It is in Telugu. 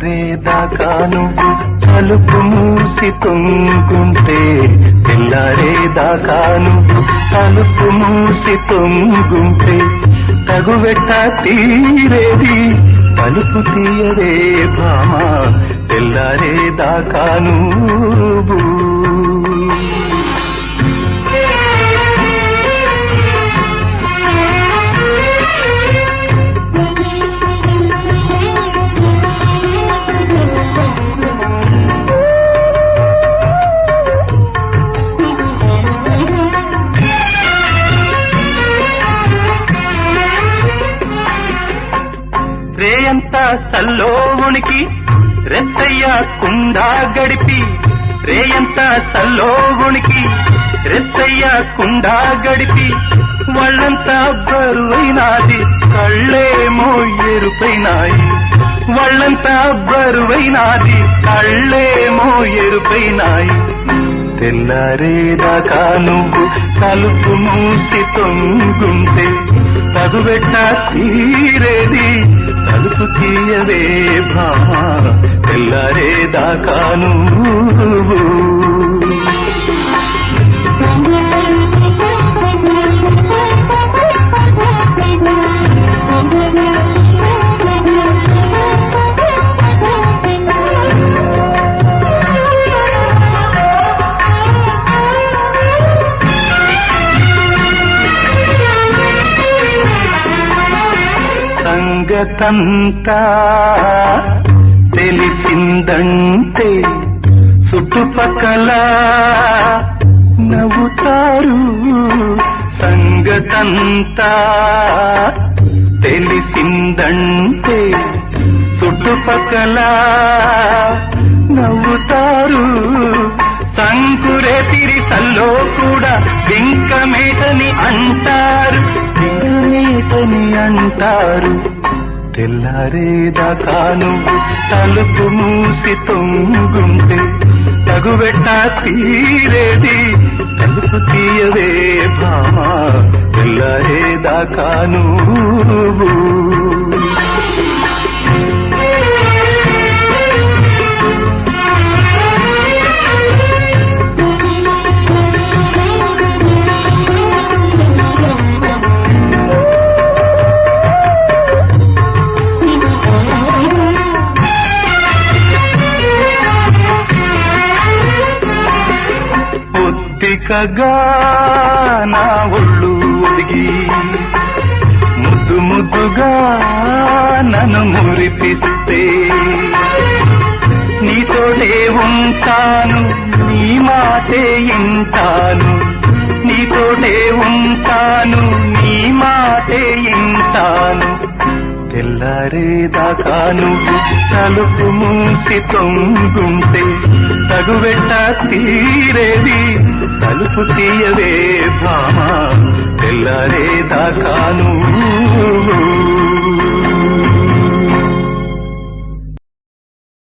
తెల్లారేదాకా నువ్వు తలుపు మూసి తొంగుంటే, తెల్లారేదాకా నువ్వు తలుపు మూసి తొంగుంటే, తగువెట్ట తీరేది తలుపు తీయరే భామా, తెల్లారేదాకా నువ్వు. రేయంతా సల్లో ఉనికి రెత్తయ్య కుండా గడిపి, రేయంతా సల్లో ఉనికి రెత్తయ్య కుండా గడిపి, వాళ్ళంతా బరువైనాది కళ్ళేమో ఎరుపైనాయి, వాళ్ళంతా బరువైనాది కళ్ళేమో ఎరుపైనాయి. తెల్లారేదాకా నువ్వు తలుపు మూసి తొంగుంటే, తగువెట్ట తీరేది తలుపు తీయవే భామా, తెల్లారేదాకా నువ్వు. సంగతంతా తెలిసిందంటే చుట్టుపక్కల నవ్వుతారు, సంగతంతా తెలిసిందంటే చుట్టుపక్కల నవ్వుతారు. సంకురేతిరి సల్లో కూడా వెంకమేటని అంటారు, వెంకమేటని అంటారు. తెల్లారేదాకా నువ్వు తలుపు మూసి తొంగుంటే, తగువెట్ట తీరేది తలుపు తీయవే భామా, తెల్లారేదాకా నువ్వు. ఒత్తికగా నా ఒళ్ళు ఒదిగి, ముద్దు ముద్దుగా నన్ను మురిపిస్తే, నీతోనే ఉంటాను నీ మాటే ఇంటాను, నీతోనే ఉంటాను నీ మాటే ఇంటాను. తెల్లారేదాకా నువ్వు తలుపు మూసి తొంగుంటే, తగువెట్ట తీరేది తలుపు తీయవే భామా, తెల్లారేదాకా నువ్వు.